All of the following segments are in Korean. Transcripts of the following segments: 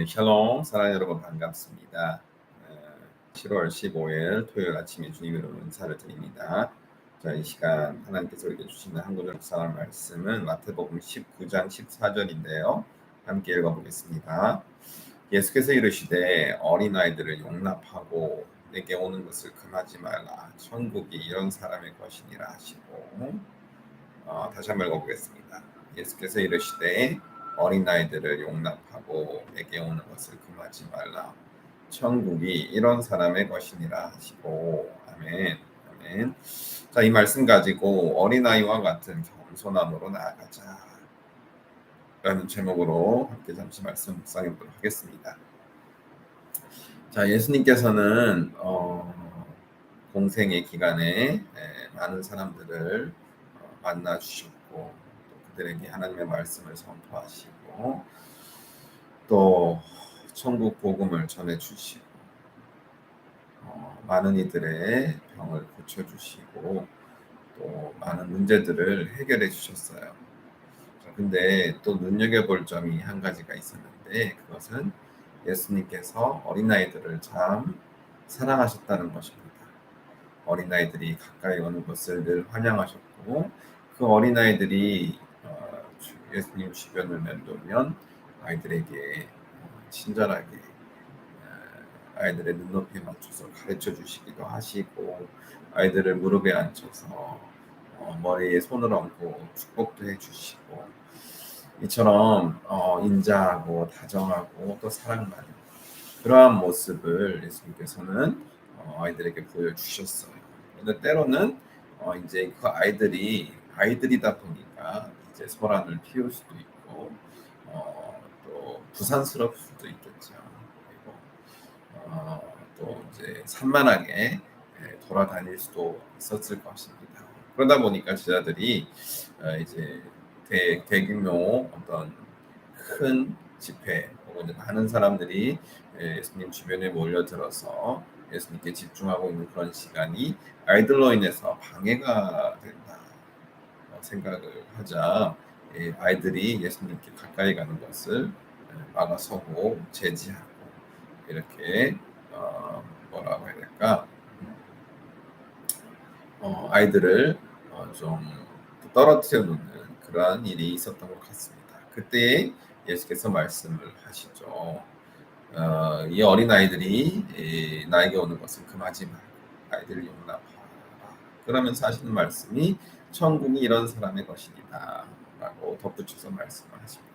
샬롬, 사랑하는 여러분 반갑습니다. 7월 15일 토요일 아침에 주님으로 인사를 드립니다. 자, 이 시간 하나님께서 우리에게 주시는 한 구절 묵상할 말씀은 마태복음 19장 14절인데요. 함께 읽어보겠습니다. 예수께서 이르시되 어린아이들을 용납하고 내게 오는 것을 금하지 말라. 천국이 이런 사람의 것이니라 하시고 다시 한번 읽어보겠습니다. 예수께서 이르시되 어린아이들을 용납하고 내게 오는 것을 금하지 말라. 천국이 이런 사람의 것이니라 하시고 아멘. 아멘. 자, 이 말씀 가지고 어린아이와 같은 겸손함으로 나아가자 라는 제목으로 함께 잠시 말씀 묵상해 보도록 하겠습니다. 자, 예수님께서는 공생의 기간에 많은 사람들을 만나 주셨고 그들에게 하나님의 말씀을 선포하시고 또 천국 복음을 전해 주시고 많은 이들의 병을 고쳐 주시고 또 많은 문제들을 해결해 주셨어요. 근데 또 눈여겨볼 점이 한 가지가 있었는데 그것은 예수님께서 어린아이들을 참 사랑하셨다는 것입니다. 어린아이들이 가까이 오는 것을 늘 환영하셨고 그 어린아이들이 예수님 주변을 맴돌면 아이들에게 친절하게 아이들의 눈높이에 맞춰서 가르쳐 주시기도 하시고 아이들을 무릎에 앉혀서 머리에 손을 얹고 축복도 해주시고 이처럼 인자하고 다정하고 또 사랑받는 그러한 모습을 예수님께서는 아이들에게 보여주셨어요. 그런데 때로는 이제 그 아이들이다 보니까 이제 소란을 피울 수도 있고 또 부산스러울 수도 있겠죠. 그리고 또 이제 산만하게 돌아다닐 수도 있었을 것입니다. 그러다 보니까 제자들이 이제 대규모 어떤 큰 집회 혹은 많은 사람들이 예수님 주변에 몰려들어서 예수님께 집중하고 있는 그런 시간이 아이들로 인해서 방해가 된다 생각을 하자 아이들이 예수님께 가까이 가는 것을 막아서고 제지하고 이렇게 뭐라고 해야 될까 아이들을 좀 떨어뜨려 놓는 그러한 일이 있었던 것 같습니다. 그때 예수께서 말씀을 하시죠. 이 어린 아이들이 나에게 오는 것을 금하지 말고 아이들을 용납하라. 그러면서 하시는 말씀이 천국이 이런 사람의 것이니라 라고 덧붙여서 말씀을 하십니다.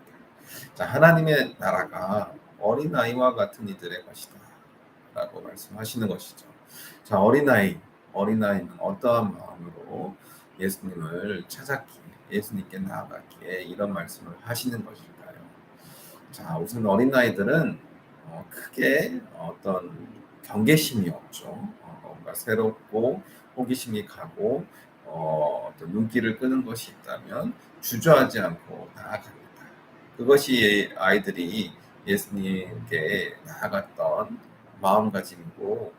자, 하나님의 나라가 어린 아이와 같은 이들의 것이다 라고 말씀하시는 것이죠. 자, 어린아이는 어떠한 마음으로 예수님을 찾았기에 예수님께 나아갔기에 이런 말씀을 하시는 것일까요? 자, 우선 어린아이들은 크게 어떤 경계심이 없죠. 뭔가 새롭고 호기심이 가고 어떤 눈길을 끄는 것이 있다면 주저하지 않고 나아갑니다. 그것이 아이들이 예수님께 나아갔던 마음가짐이고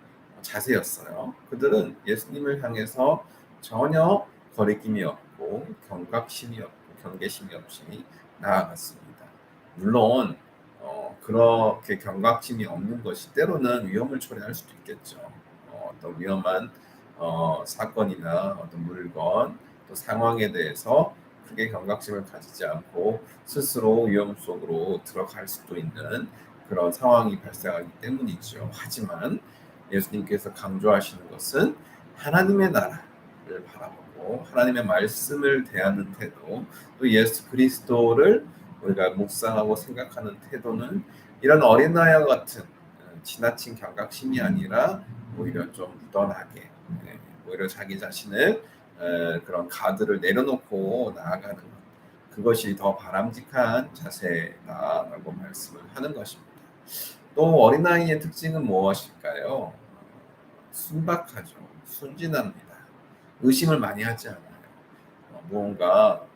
자세였어요. 그들은 예수님을 향해서 전혀 거리낌이 없고 경각심이 없고 경계심이 없이 나아갔습니다. 물론 그렇게 경각심이 없는 것이 때로는 위험을 초래할 수도 있겠죠. 어떤 위험한 사건이나 어떤 물건 또 상황에 대해서 크게 경각심을 가지지 않고 스스로 위험 속으로 들어갈 수도 있는 그런 상황이 발생하기 때문이죠. 하지만 예수님께서 강조하시는 것은 하나님의 나라를 바라보고 하나님의 말씀을 대하는 태도, 또 예수 그리스도를 우리가 묵상하고 생각하는 태도는 이런 어린아이와 같은 지나친 경각심이 아니라 오히려 좀 무던하게 오히려 자기 자신을 그런 가드를 내려놓고 나아가는 것, 그것이 더 바람직한 자세다라고 말씀을 하는 것입니다. 또 어린아이의 특징은 무엇일까요? 순박하죠. 순진합니다. 의심을 많이 하지 않아요. 무언가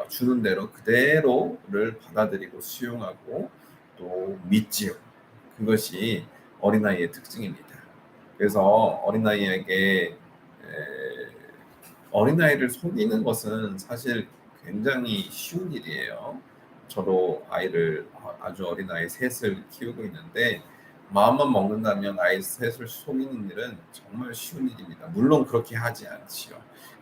주는 대로 그대로를 받아들이고 수용하고 또 믿지요. 그것이 어린아이의 특징입니다. 그래서 어린아이를 속이는 것은 사실 굉장히 쉬운 일이에요. 저도 아이를 아주 어린 아이 셋을 키우고 있는데 마음만 먹는다면 아이 셋을 속이는 일은 정말 쉬운 일입니다. 물론 그렇게 하지 않지요.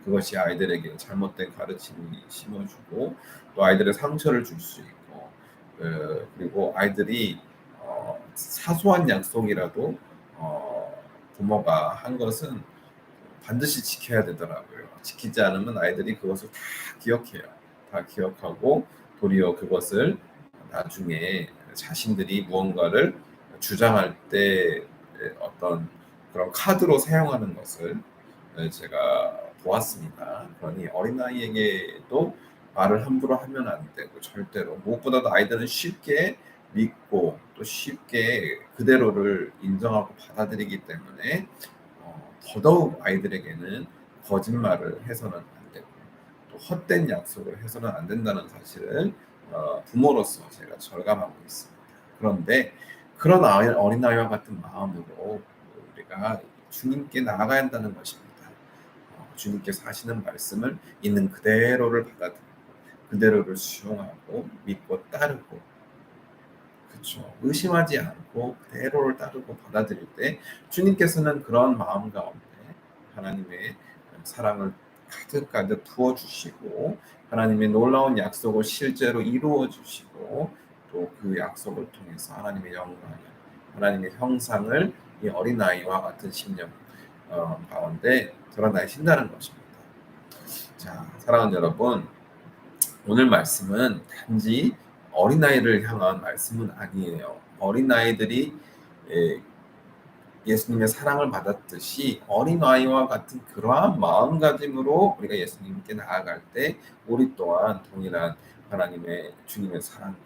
그것이 아이들에게 잘못된 가르침이 심어주고 또 아이들의 상처를 줄 수 있고 그리고 아이들이 사소한 약속이라도 부모가 한 것은 반드시 지켜야 되더라고요. 지키지 않으면 아이들이 그것을 다 기억해요. 다 기억하고 도리어 그것을 나중에 자신들이 무언가를 주장할 때 어떤 그런 카드로 사용하는 것을 제가 보았습니다. 그러니 어린아이에게도 말을 함부로 하면 안 되고 절대로 무엇보다도 아이들은 쉽게 믿고 또 쉽게 그대로를 인정하고 받아들이기 때문에 더더욱 아이들에게는 거짓말을 해서는 안 되고 또 헛된 약속을 해서는 안 된다는 사실을 부모로서 제가 절감하고 있습니다. 그런데 그런 어린아이와 같은 마음으로 우리가 주님께 나아가야 한다는 것입니다. 주님께서 하시는 말씀을 있는 그대로를 받아들이고 그대로를 수용하고 믿고 따르고 그렇죠. 의심하지 않고 그대로를 따르고 받아들일 때 주님께서는 그런 마음 가운데 하나님의 사랑을 가득가득 부어주시고 하나님의 놀라운 약속을 실제로 이루어 주시고 또 그 약속을 통해서 하나님의 영광을 하나님의 형상을 이 어린아이와 같은 심령 가운데 드러나신다는 것입니다. 자, 사랑하는 여러분, 오늘 말씀은 단지 어린아이를 향한 말씀은 아니에요. 어린아이들이 예수님의 사랑을 받았듯이 어린아이와 같은 그러한 마음가짐으로 우리가 예수님께 나아갈 때 우리 또한 동일한 하나님의 주님의 사랑과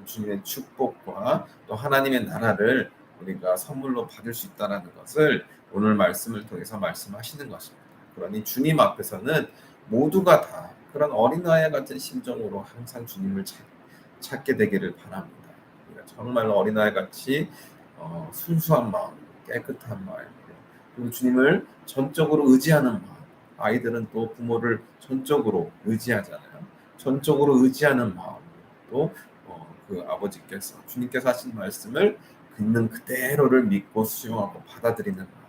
주님의 축복과 또 하나님의 나라를 우리가 선물로 받을 수 있다는 것을 오늘 말씀을 통해서 말씀하시는 것입니다. 그러니 주님 앞에서는 모두가 다 그런 어린아이 같은 심정으로 항상 주님을 찾게 되기를 바랍니다. 우리가 정말로 어린아이 같이 순수한 마음, 깨끗한 마음으로 그리고 주님을 전적으로 의지하는 마음. 아이들은 또 부모를 전적으로 의지하잖아요. 전적으로 의지하는 마음으로 또 그 아버지께서 주님께서 하신 말씀을 있는 그대로를 믿고 수용하고 받아들이는 마음.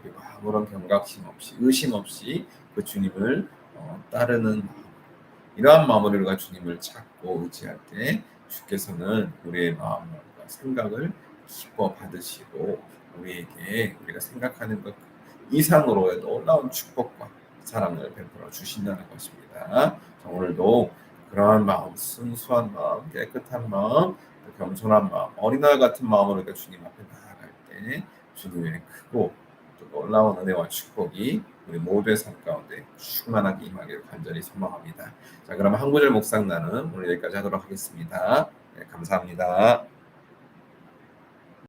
그리고 아무런 경각심 없이 의심 없이 그 주님을 따르는 마음. 이러한 마음으로 우리가 주님을 찾고 의지할 때 주께서는 우리의 마음과 생각을 기뻐 받으시고 우리에게 우리가 생각하는 것 이상으로의 놀라운 축복과 사랑을 베풀어 주신다는 것입니다. 오늘도 그러한 마음, 순수한 마음, 깨끗한 마음, 겸손한 마음, 어린아이 같은 마음으로 우리가 주님 앞에 나아갈 때 주님의 크고 또 놀라운 은혜와 축복이 우리 모두의 삶 가운데 충만하게 임하기를 간절히 소망합니다. 자, 그럼 한 구절 묵상 나눔 오늘 여기까지 하도록 하겠습니다. 네, 감사합니다.